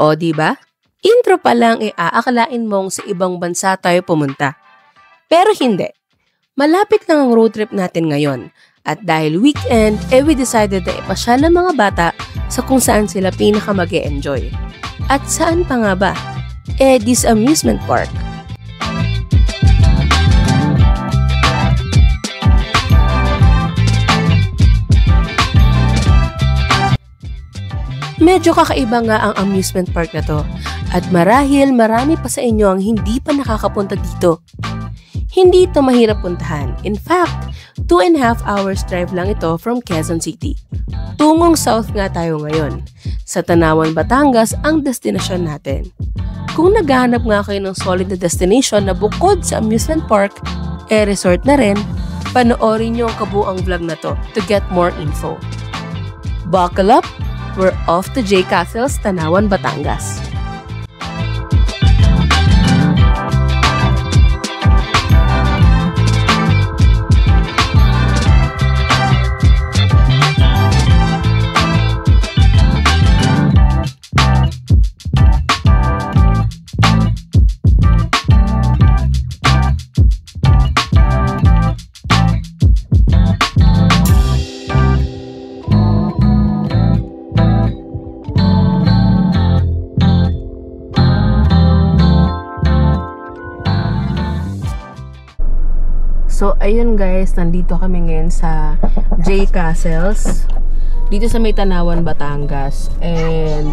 O diba? Intro pa lang aakalain mong sa ibang bansa tayo pumunta. Pero hindi. Malapit lang ang road trip natin ngayon. At dahil weekend, we decided na ipasyal ng mga bata sa kung saan sila pinaka mag-e-enjoy. At saan pa nga ba? This amusement park. Medyo kakaiba nga ang amusement park na to at marahil marami pa sa inyo ang hindi pa nakakapunta dito. Hindi ito mahirap puntahan. In fact, 2.5 hours drive lang ito from Quezon City. Tungong south nga tayo ngayon. Sa Tanawan, Batangas ang destinasyon natin. Kung naghahanap nga kayo ng solid na destination na bukod sa amusement park, resort na rin, panoorin nyo ang kabuang vlog na to get more info. Buckle up! We're off to J Castles, Tanawan, Batangas. So, ayun guys, nandito kami ngayon sa J Castles. Dito sa may Tanawan, Batangas. And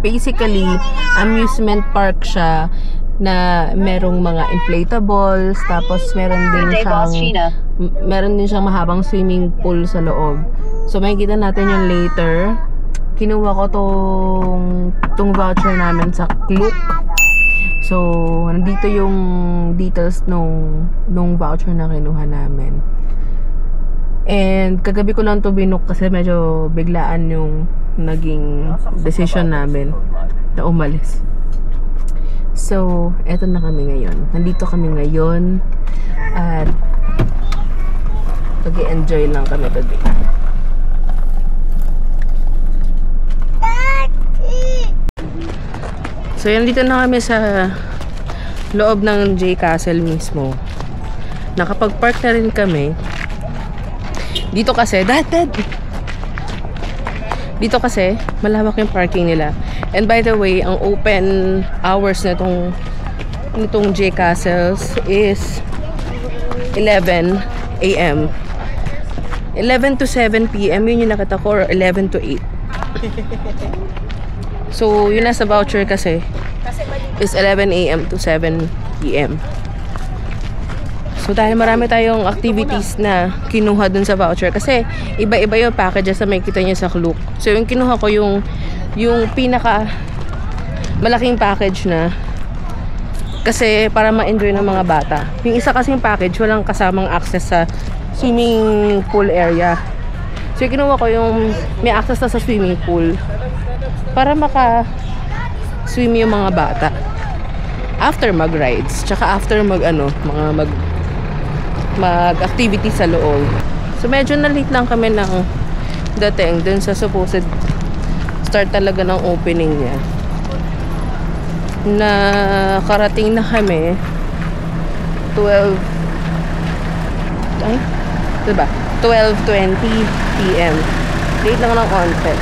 basically, amusement park siya na merong mga inflatables. Tapos meron din siyang mahabang swimming pool sa loob. So, makikita natin yung later. Kinuha ko tong voucher namin sa Klook. So, nandito yung details nung voucher na kinuha namin. And kagabi ko lang to binook kasi medyo biglaan yung naging decision namin na umalis. So, eto na kami ngayon. Nandito kami ngayon at mag-enjoy lang kami today. So, yan, dito na kami sa loob ng J Castle mismo. Nakapag-park na rin kami. Dito kasi, dito kasi, malawak yung parking nila. And by the way, ang open hours na nitong J Castles is 11 AM. 11 to 7 PM, yun yung nakita ko, or 11 to 8. So, yun nasa voucher kasi is 11 AM to 7 PM. So, dahil marami tayong activities na kinuha dun sa voucher kasi iba-iba yung packages na makikita nyo sa Klook. So, yung kinuha ko yung pinaka malaking package na kasi para ma-enjoy ng mga bata. Yung isa kasing package, walang kasamang access sa swimming pool area. So, yung kinuha ko yung may access na sa swimming pool para maka-swim yung mga bata after mag-rides, tsaka after mag-activity sa loob. So medyo na-late lang kami ng dating dun sa supposed start talaga ng opening niya. Nakarating na kami 12:20 PM. Late lang ng onset.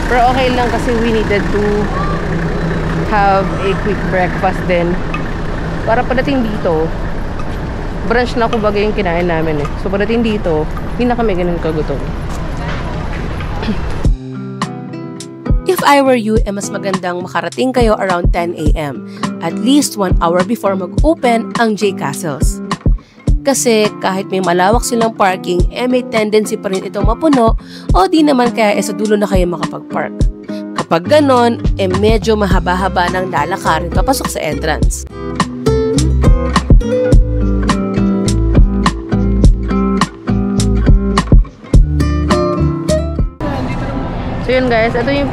Pero okay lang kasi we needed to have a quick breakfast din. Para pagdating dito, brunch na kumbaga yung kinain namin eh. So pagdating dito, hindi na kami ganun kagutom. If I were you, mas magandang makarating kayo around 10 AM. At least 1 hour before mag-open ang J Castles. Kasi kahit may malawak silang parking, may tendency pa rin itong mapuno o di naman kaya sa dulo na kayo makapag-park. Kapag ganon, medyo mahaba-haba ng lalakarin papasok sa entrance. So yun guys, ito yung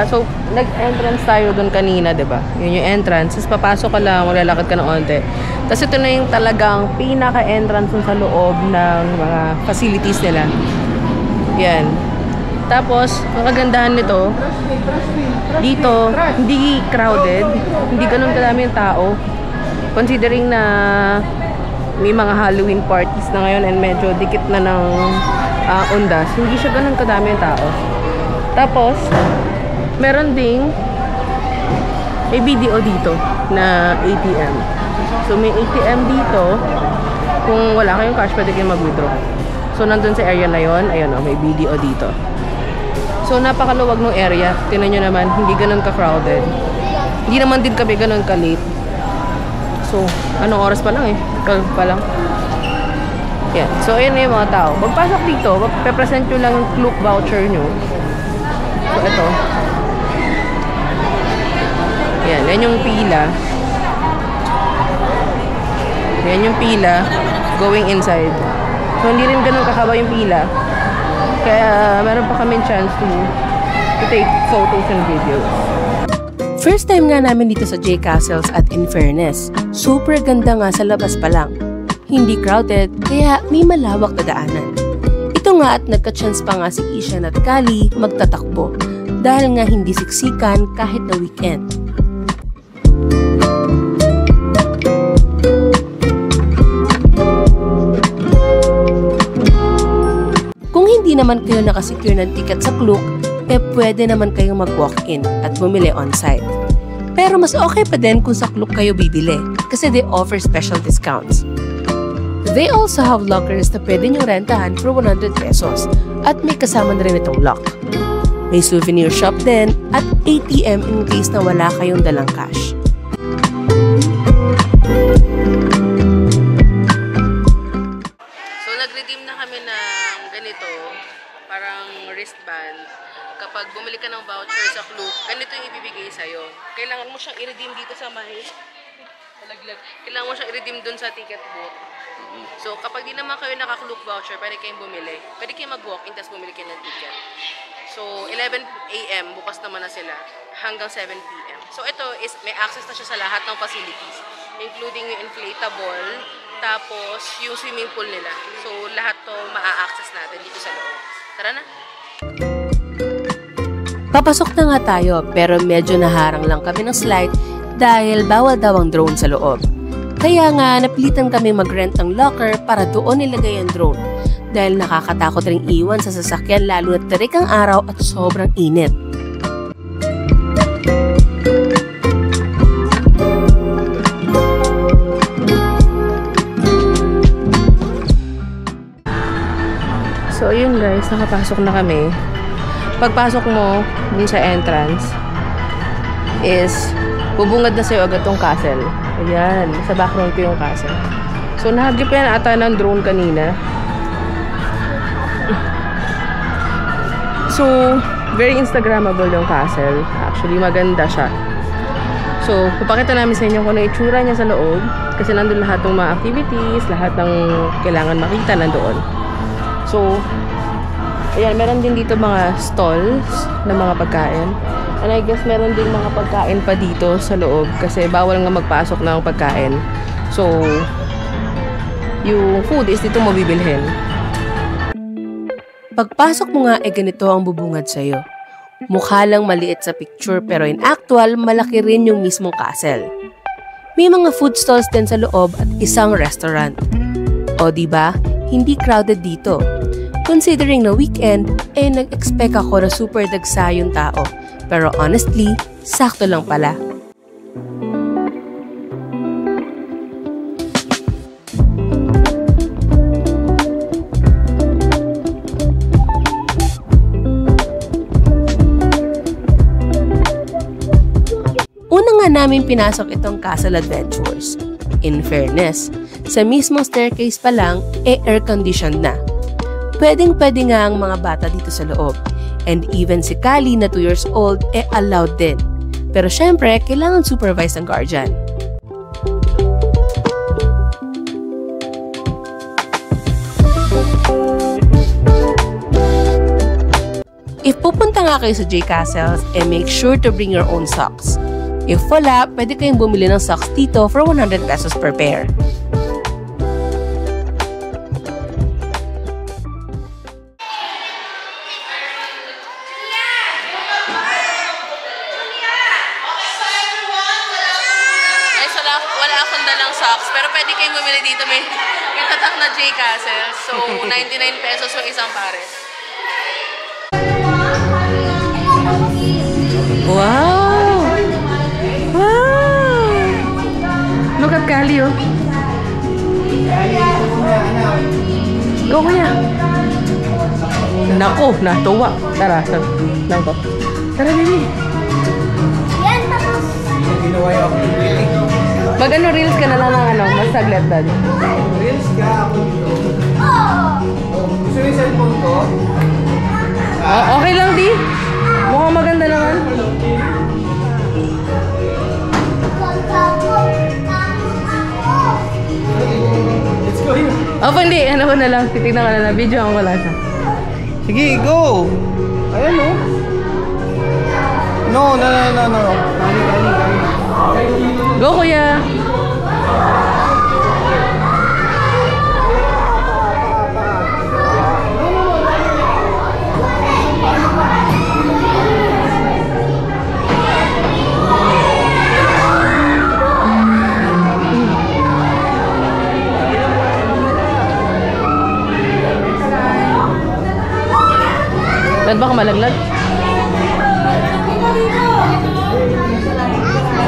so nag-entrance tayo doon kanina, 'di ba? Yun yung entrance. Tapos papasok ka lang, maglalakad ka ng onte. Tapos ito na yung talagang pinaka-entrance sa loob ng mga facilities nila. Yan. Tapos, ang kagandahan nito, dito, hindi crowded, hindi ganun kadami yung tao. Considering na may mga Halloween parties na ngayon and medyo dikit na ng undas, hindi siya ganun kadami yung tao. Tapos, meron ding may BDO dito na ATM. So, may ATM dito. Kung wala kayong cash, pwede kayong mag-withdraw. So, nandun sa area na yon, ayun o, may BDO dito. So, napakaluwag ng area. Tingnan nyo naman, hindi ganun ka-crowded. Hindi naman din kami ganun ka-late. So, anong oras pa lang eh? 12 pa lang. Yan. So, ayan na yung mga tao. Pagpasok dito, pe-present nyo lang yung Klook voucher nyo. So, ito. Yan. Yan yung pila. Yan yung pila going inside. So, hindi rin ganun kakaba yung pila. Kaya, meron pa kami chance to take photos and videos. First time nga namin dito sa J Castles at in fairness, super ganda nga sa labas pa lang. Hindi crowded, kaya may malawak na daanan. Ito nga at nagka-chance pa nga si Ishan at Kali magtatakbo dahil nga hindi siksikan kahit na weekend. Kung hindi naman kayo nakasecure ng ticket sa Klook, pwede naman kayong mag-walk-in at bumili on-site. Pero mas okay pa din kung sa Klook kayo bibili kasi they offer special discounts. They also have lockers na pwede nyo rentahan for 100 pesos at may kasama na rin itong lock. May souvenir shop din at ATM in case na wala kayong dalang cash. So, nag-redeem na kami ng ganito, parang wristband. Kapag bumili ka ng voucher sa Klook, ganito yung ibibigay sa'yo. Kailangan mo siyang i-redeem dito sa may palaglag. Kailangan mo siyang i-redeem dun sa ticket booth. So, kapag di naman kayo naka-Klook voucher, pwede kayong bumili. Pwede kayong mag-walk-in, tapos bumili kayo ng ticket. So, 11 AM, bukas naman na sila, hanggang 7 PM. So, ito is, may access na siya sa lahat ng facilities, including yung inflatable, tapos yung swimming pool nila. So, lahat to maa-access natin dito sa loob. Tara na! Papasok na nga tayo pero medyo naharang lang kami ng slide dahil bawal daw ang drone sa loob. Kaya nga napilitan kami mag-rent ng locker para doon nilagay ang drone dahil nakakatakot ring iwan sa sasakyan lalo na terik ang araw at sobrang init. So yun guys, nakapasok na kami. Pagpasok mo dun sa entrance is bubungad na sa'yo agad tong castle. Ayan, sa background ko yung castle. So nahagip yan ata ng drone kanina. So very Instagrammable yung castle. Actually maganda siya. So papakita namin sa inyo kung ano itsura niya sa loob. Kasi nandun lahat ng mga activities, lahat ng kailangan makita nandoon. So ayan, meron din dito mga stalls na mga pagkain. And I guess meron din mga pagkain pa dito sa loob kasi bawal nga magpasok ng pagkain. So, yung food is dito mo bibilhin. Pagpasok mo nga ganito ang bubungad sa'yo. Mukha lang maliit sa picture pero in actual, malaki rin yung mismong castle. May mga food stalls din sa loob at isang restaurant. O diba, hindi crowded dito. Considering na weekend, nag-expect ako na super dagsa yung tao. Pero honestly, sakto lang pala. Una nga namin pinasok itong Castle Adventures. In fairness, sa mismong staircase pa lang, air-conditioned na. Pwedeng-pwede nga ang mga bata dito sa loob. And even si Kali na 2 years old, allowed din. Pero syempre, kailangan supervise ng guardian. If pupunta nga kayo sa J Castles, make sure to bring your own socks. If wala, pwede kayong bumili ng socks dito for 100 pesos per pair. ng socks. Pero pwede kayong bumili dito. May tatak na J Castle. So, 99 pesos yung isang pares. Wow! Wow! Look at Kali, oh. Go, kuya. Naku, natuwa. Tara, lang ko. Tara, baby. Mag-ano, reels ka na lang ng ano, mas saglit, dad. Reels ka, ako dito. Gusto yung cellphone ko? Okay lang, di? Mukhang maganda naman. Let's go yun. Hindi. Ano ko na lang. Titignan ka na lang. Video ang wala siya. Sige, go! Ayan, oh. No. Go, kuya. Dad, baka malaglag.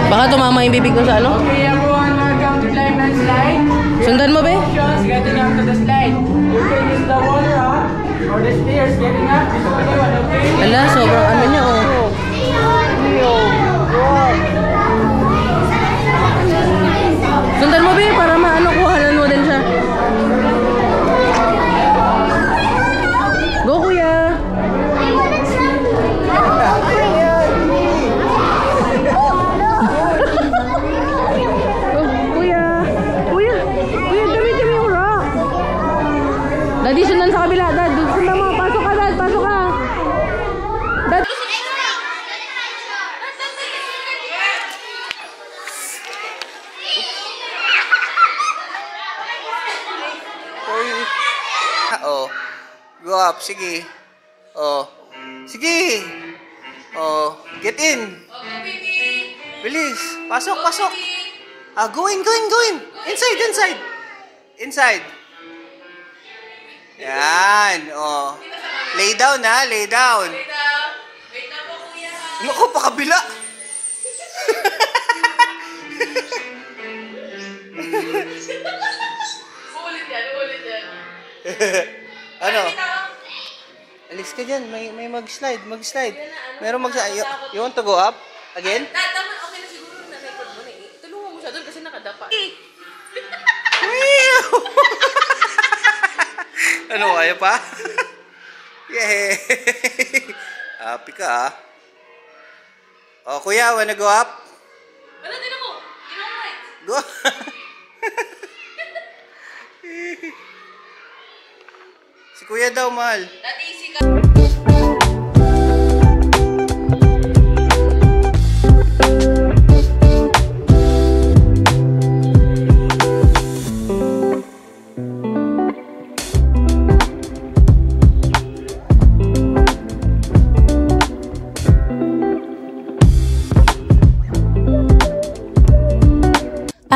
Baka tumama yung bibig ko sa ano? Okay, everyone, welcome to climb and slide. Sundan mo, be? Getting up to the slide. You can use the wall rock or the stairs getting up. This one, okay? Ala, sobrang ano niya, oh. Sundan mo, be, para maano, kuhanan mo din siya. Go, kuya. Daddy, sundan sa kabila. Dad, sundan mo. Pasok ka, Dad. Pasok ka. Dad. Oh. Go up. Sige. Oh. Sige. Oh. Get in. Bilis. Pasok. Go in. Inside. Yan. Oh. Lay down, ha. Lay down. Wait na po, kuya. Naku, pakabila. Ulit yan. Ano? Alis ka dyan. May mag-slide. Meron mag-slide. You want to go up? Again? Tama, okay na siguro na record mo na eh. Tulungan mo siya doon kasi nakadapa. Ano, ayaw pa? Yay! Happy ka, ha? Oh, kuya, wanna go up? Wala din ako. Right. Go! Si kuya daw, mahal. That easy ka.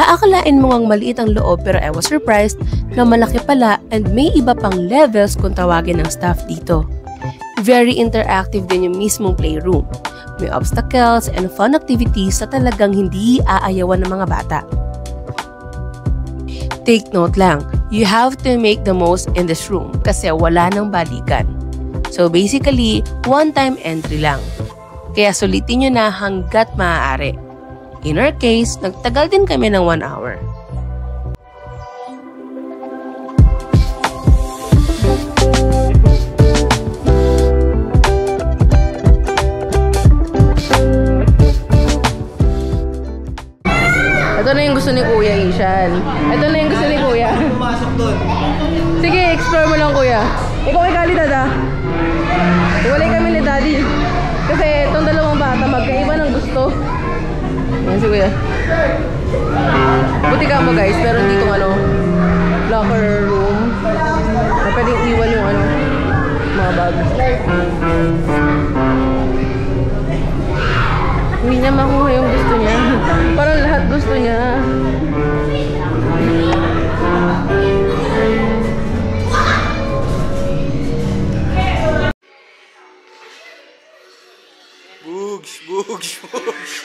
Aakalain mo ngang maliit ang loob pero I was surprised na malaki pala and may iba pang levels kung tawagin ng staff dito. Very interactive din yung mismong playroom. May obstacles and fun activities na talagang hindi aayawan ng mga bata. Take note lang, you have to make the most in this room kasi wala nang balikan. So basically, one-time entry lang. Kaya sulitin nyo na hanggat maaari. In our case, nagtagal din kami ng 1 hour. Ito na yung gusto ni Kuya, Ishan. Ito na yung gusto ni Kuya. Pumasok doon. Sige, explore mo lang, Kuya. Ikaw kay Kali, Dada. Iwalay kami ni Daddy. Kasi itong dalawang bata, magkaiba ng gusto. Ayan si Kuya. Buti ka mo, guys. Meron dito ano, locker room. Na pwedeng iwan yung ano, mga bags. Hindi niya makuha yung gusto niya. Parang lahat gusto niya. Bugs, bugs, bugs.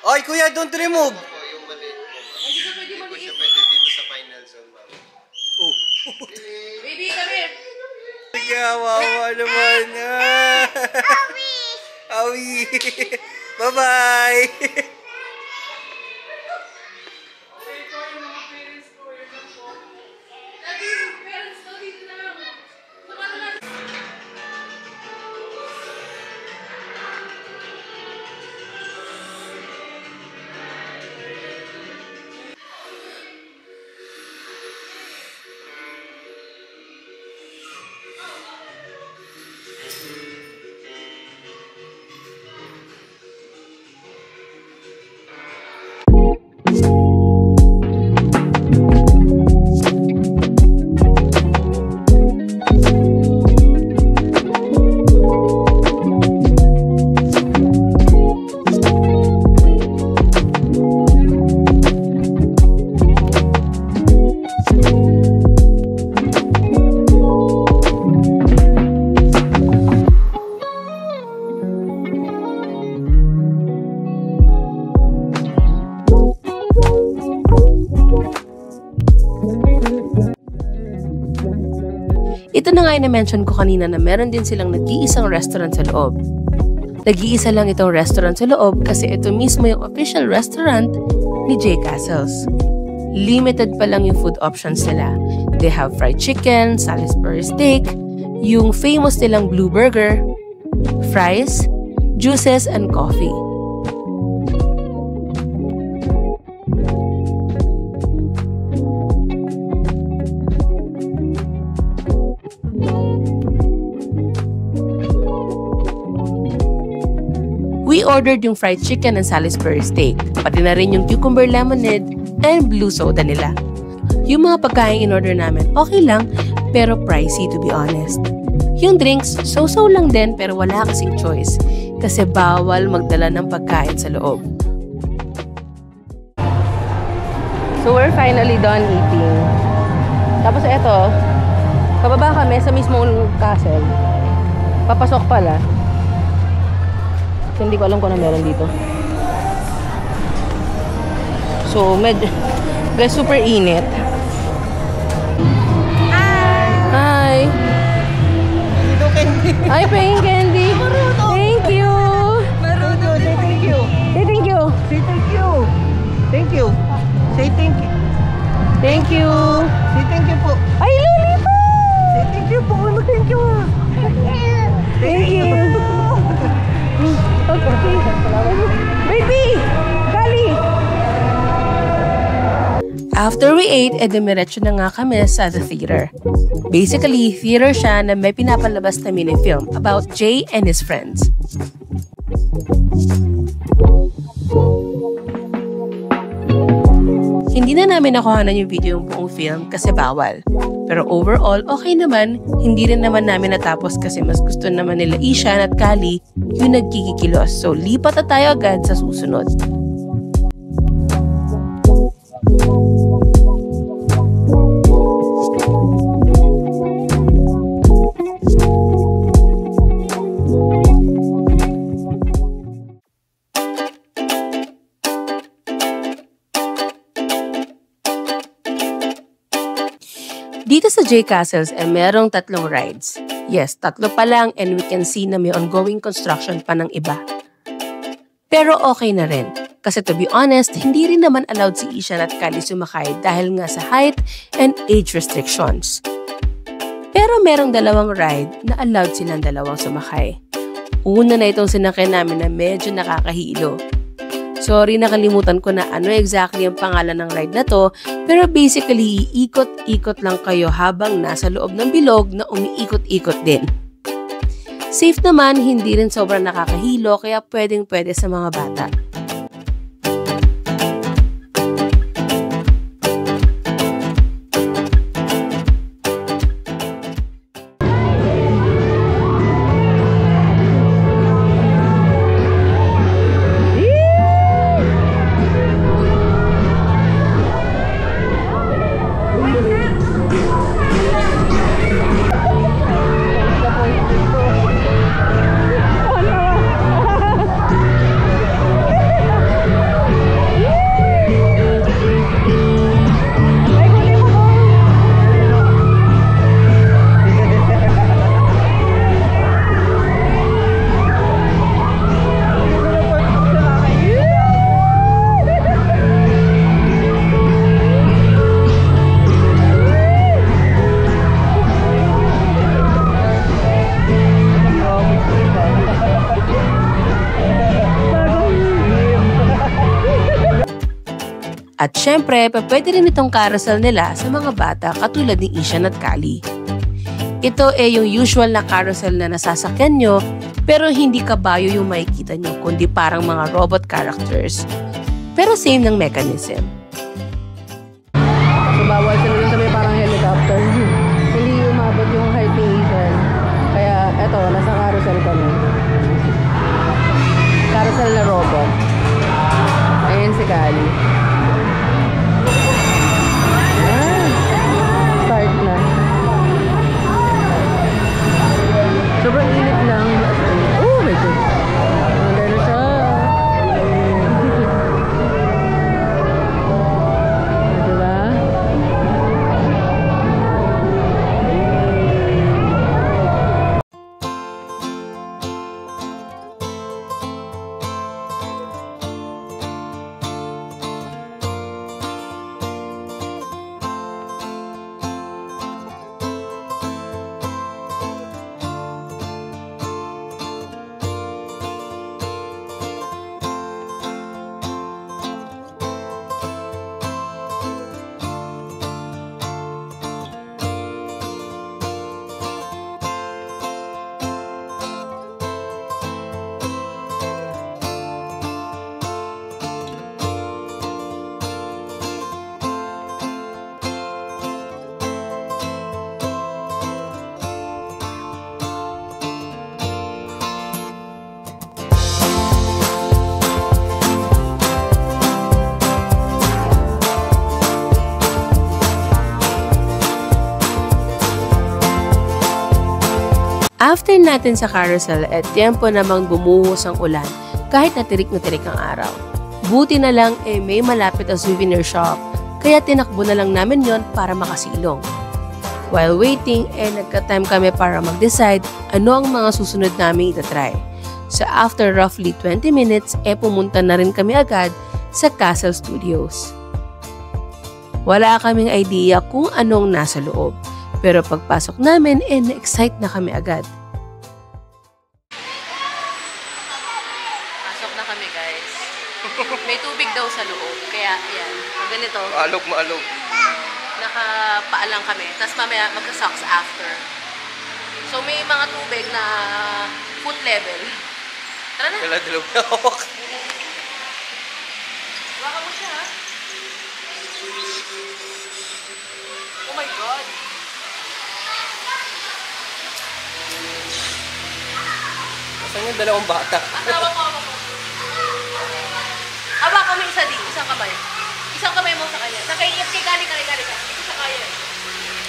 Oy, kuya, don't remove. Hindi po siya pwede dito sa final zone, ma'am. Oh. Baby, come here. Kawawa naman. Awi. Bye-bye. Ito na nga yung na-mention ko kanina na meron din silang nag-iisang restaurant sa loob. Nag-iisa lang itong restaurant sa loob kasi ito mismo yung official restaurant ni J. Castles. Limited pa lang yung food options nila. They have fried chicken, Salisbury steak, yung famous nilang blue burger, fries, juices, and coffee. We ordered yung fried chicken and Salisbury steak, pati na rin yung cucumber lemonade and blue soda nila. Yung mga pagkain in-order namin, okay lang, pero pricey to be honest. Yung drinks, so-so lang din pero wala kasing choice kasi bawal magdala ng pagkain sa loob. So we're finally done eating. Tapos eto, pababa kami sa mismong castle. Papasok pala. Hindi ko alam kung ano meron dito. So, guys, super init. Hi! Hi, Paying Candy! Thank you! Thank you. Say thank you! Say thank you. Thank you. Say thank you. Thank you! Say thank you po. Ay, Lolita! Say thank you po. Thank you. Thank you! Okay. Baby! Kali! After we ate, dumiretso na nga kami sa the theater. Basically, theater siya na may pinapalabas na mini-film about Jay and his friends. Hindi na namin nakuhanan yung video yung buong film kasi bawal. Pero overall, okay naman. Hindi rin naman namin natapos kasi mas gusto naman nila Ishan at Kali yung nagkikikilos. So, lipat na tayo agad sa susunod. Dito sa J. Castles merong 3 rides. Yes, 3 pa lang and we can see na may ongoing construction pa ng iba. Pero okay na rin. Kasi to be honest, hindi rin naman allowed si Ishan at Kali sumakay dahil nga sa height and age restrictions. Pero merong 2 ride na allowed silang 2 sumakay. Una na itong sinakay namin na medyo nakakahilo. Sorry, nakalimutan ko na ano exactly ang pangalan ng ride na to, pero basically, iikot-ikot lang kayo habang nasa loob ng bilog na umiikot-ikot din. Safe naman, hindi rin sobrang nakakahilo kaya pwedeng-pwede sa mga bata. At syempre, pwede rin itong carousel nila sa mga bata katulad ni Ishan at Kali. Ito yung usual na carousel na nasasakyan nyo, pero hindi kabayo yung makikita nyo, kundi parang mga robot characters. Pero same ng mechanism. So, bawal sila dun sa may parang helicopter. Hindi umabot yung height ni Ethan. Kaya, eto, nasa carousel kami. Carousel na robot. Ayan si Kali. Start na. Sobrang init lang. Oh my God. Maganda na siya. Diba? After natin sa carousel, tiyempo namang bumuhos ang ulan kahit na tirik ang araw. Buti na lang may malapit na souvenir shop, kaya tinakbo na lang namin yon para makasilong. While waiting, nagka-time kami para mag-decide ano ang mga susunod namin itatry. So after roughly 20 minutes, pumunta na rin kami agad sa Castle Studios. Wala kaming idea kung anong nasa loob. Pero pagpasok namin, na-excite na kami agad. Pasok na kami, guys. May tubig daw sa loob. Kaya, yan. Ganito. Maalog. Nakapaalang kami. Tapos mamaya magka-socks after. So, may mga tubig na foot level. Tara na. Kala dilaw na hawak. Baka mo siya, ha? Oh my God. Saan yung dalawang bata? Asawa ko ako. Aba kami isa din. Isang kamay. Isang kamay mo sa kanya. Sa kay Kali ka. Ito sa kaya.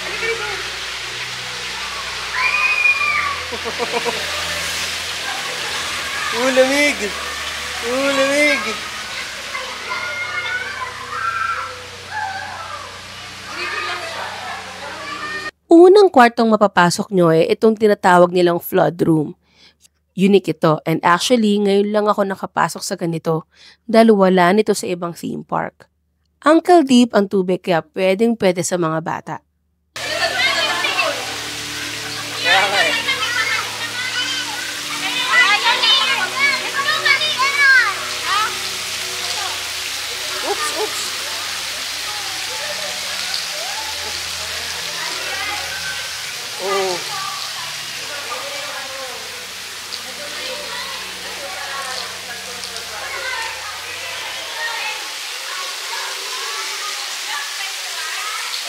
Halika dito. Lamig! Lamig! Unang kwartong mapapasok nyo itong tinatawag nilang flood room. Unique ito, and actually ngayon lang ako nakapasok sa ganito dahil wala nito sa ibang theme park. Ankle deep ang tubig kaya pwedeng-pwede sa mga bata. Kaya nga eh. Oops! Oh.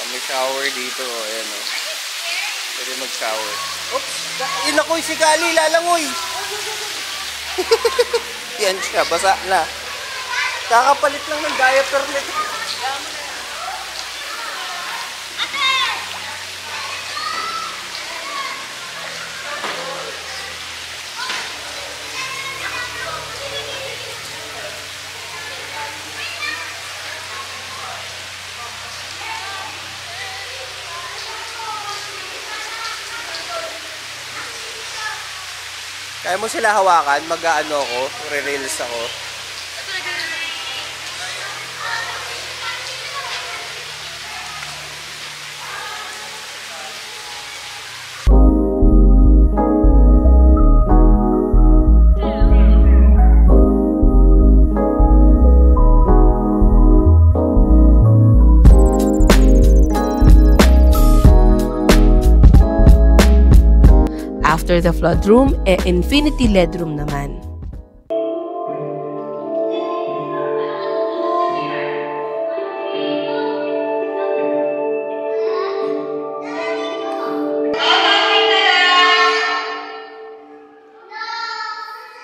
May shower dito, ayan o. Pwede mag-shower. Oops! Inakoy si Kali, lalangoy! Yan siya, basa na. Kakapalit lang ng diaper nito. Kaya mo sila hawakan, mag-ano ako, re-reels ako. After the flood room, infinity LED room naman.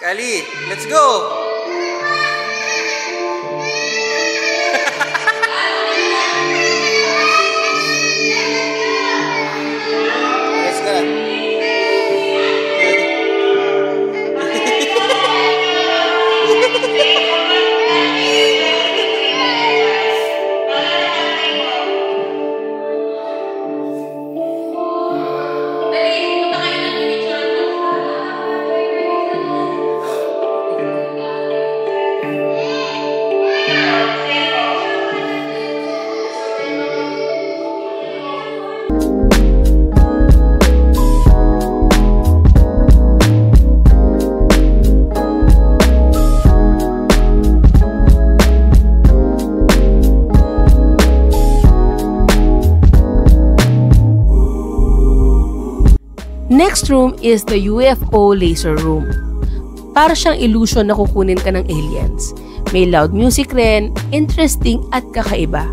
Kali, let's go! Let's go. Next room is the UFO laser room. Para siyang illusion na kukunin ka ng aliens. May loud music rin, interesting at kakaiba.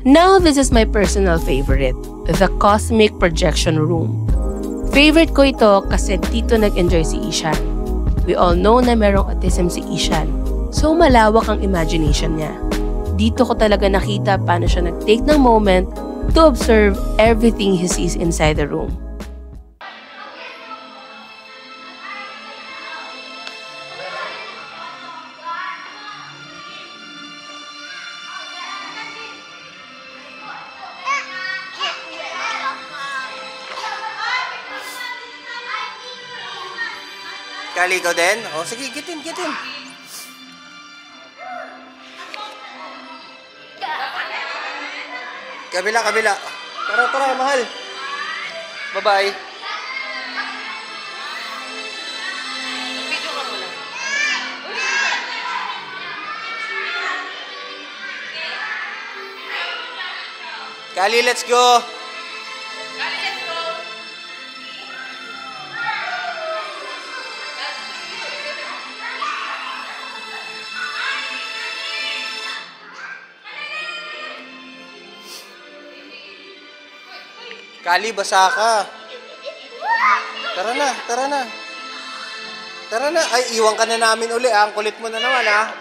Now, this is my personal favorite, the Cosmic Projection Room. Favorite ko ito kasi dito nag-enjoy si Ishan. We all know na merong autism si Ishan, so malawak ang imagination niya. Dito ko talaga nakita paano siya nag-take ng moment to observe everything he sees inside the room. Kali, ikaw din? O, sige, get in. Kabila. Tara, mahal. Bye-bye. Kali, let's go. Kali, basa ka. Tara na. Ay, iwan ka na namin uli. Ang kulit mo na naman, ha?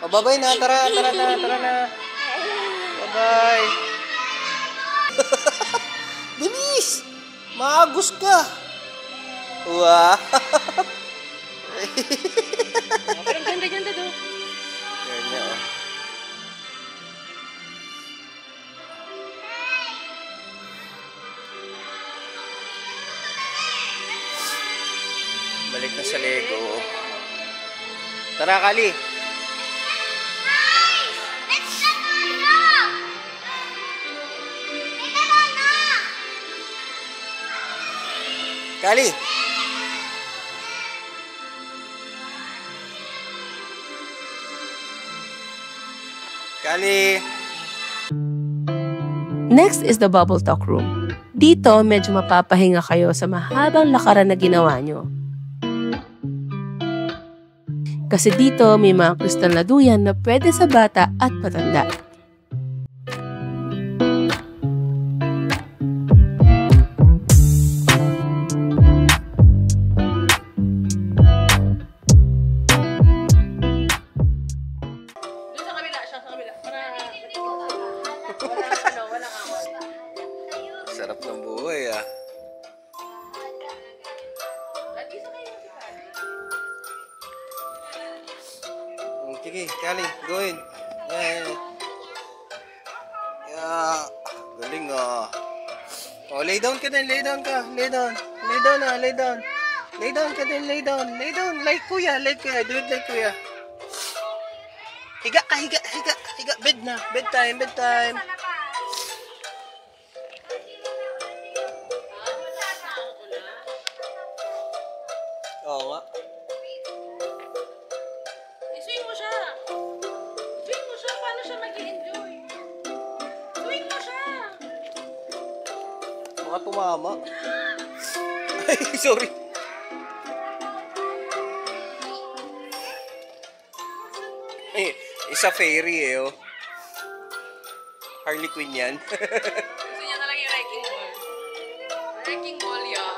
O, bye-bye na. Tara na. Bye-bye. Bilis! Maagos ka. Wow. Pero ganda do. Ganda, oh. Balik na sa Lego. Tara, Kali. Kali. Kali. Next is the bubble talk room. Dito, medyo mapapahinga kayo sa mahabang lakaran na ginawa nyo. Kasi dito, may mga kristal na duyan na pwede sa bata at matanda. Sarap ng buhay ah. Sige, Kali, go in. Yeah. Galing ah. Oh, lay down ka din, lay down ka. Lay down. Lay down na, lay down. Lay down ka din, lay down. Lay down, like kuya, like kuya. Do it like kuya. Higa ka, higa, higa, higa. Bed na, bedtime, bedtime. Oo nga. Swing mo siya. Swing mo siya. Paano siya mag-enjoy? Swing mo siya. Mga tumama. Ay, sorry. Eh, isa fairy eh, oh. Harley Quinn yan. Gusto niya talaga yung wrecking ball. Wrecking ball yan.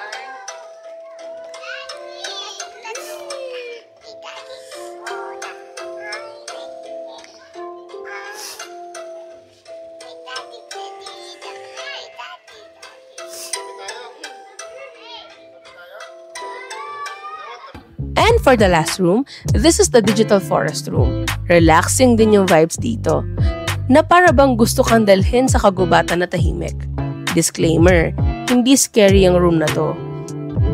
And for the last room, this is the digital forest room. Relaxing din yung vibes dito. Na para bang gusto kang dalhin sa kagubatan na tahimik. Disclaimer, hindi scary ang room na to.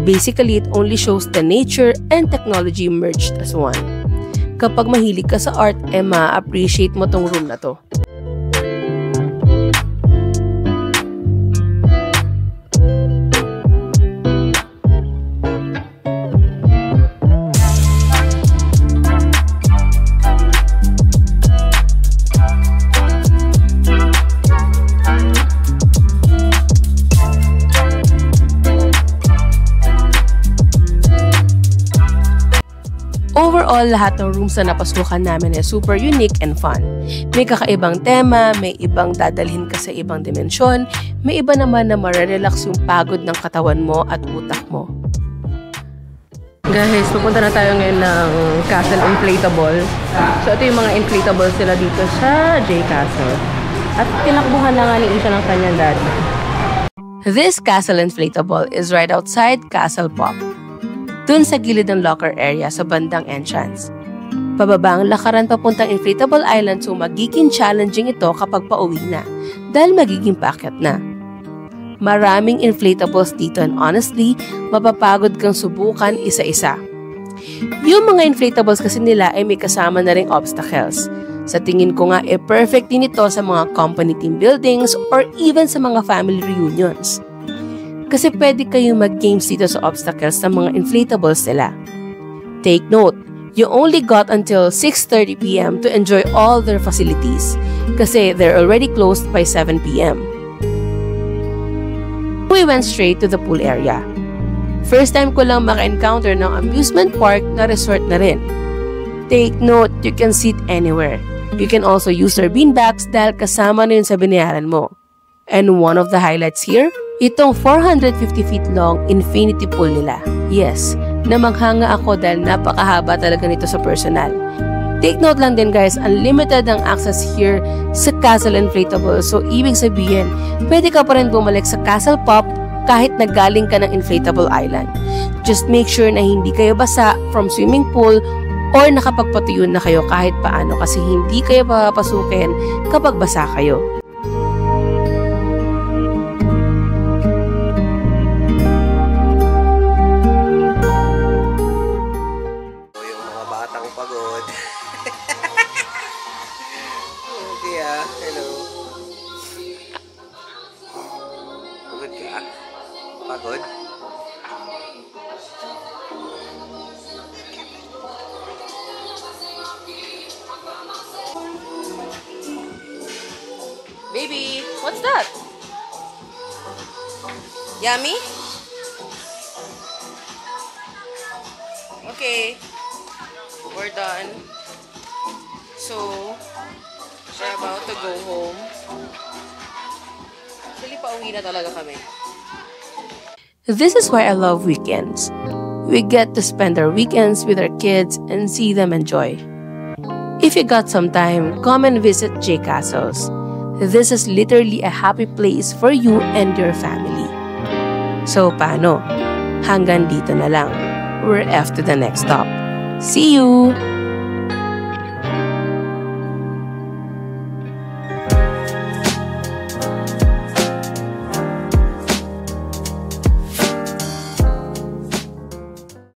Basically, it only shows the nature and technology merged as one. Kapag mahilig ka sa art, ma-appreciate mo tong room na to. Overall, lahat ng rooms na napasukan namin ay super unique and fun. May kakaibang tema, may ibang dadalhin ka sa ibang dimensyon, may iba naman na marerelax yung pagod ng katawan mo at utak mo. Guys, pupunta na tayo ngayon ng Castle Inflatable. So, ito yung mga inflatables nila dito sa J Castle. At tinakbuhan na nga ni Isha ng kanyang dad. This Castle Inflatable is right outside Castle Pop. Dun sa gilid ng locker area sa bandang entrance. Pababa ang lakaran papuntang Inflatable Island, so magiging challenging ito kapag pauwi na dahil magiging paakyat na. Maraming inflatables dito and honestly, mapapagod kang subukan isa-isa. Yung mga inflatables kasi nila ay may kasama na ring obstacles. Sa tingin ko nga, perfect din ito sa mga company team buildings or even sa mga family reunions. Kasi pwede kayong mag-games dito sa obstacles sa mga inflatables nila. Take note, you only got until 6:30 PM to enjoy all their facilities kasi they're already closed by 7 PM. We went straight to the pool area. First time ko lang maka-encounter ng amusement park na resort na rin. Take note, you can sit anywhere. You can also use their beanbags dahil kasama na yun sa binayaran mo. And one of the highlights here, itong 450 feet long infinity pool nila. Yes, namaghanga ako dahil napakahaba talaga nito sa personal. Take note lang din guys, unlimited ang access here sa Castle Inflatable. So, ibig sabihin, pwede ka pa rin bumalik sa Castle Pop kahit nagaling ka ng Inflatable Island. Just make sure na hindi kayo basa from swimming pool or nakapagpatuyo na kayo kahit paano kasi hindi kayo papapasukin kapag basa kayo. Pagod? Baby, what's that? Yummy? Okay. We're done. So, we're about to go home. Actually, pauwi na talaga kami. This is why I love weekends. We get to spend our weekends with our kids and see them enjoy. If you got some time, come and visit J Castles. this is literally a happy place for you and your family. So paano? Hanggang dito na lang. We're off to the next stop. See you!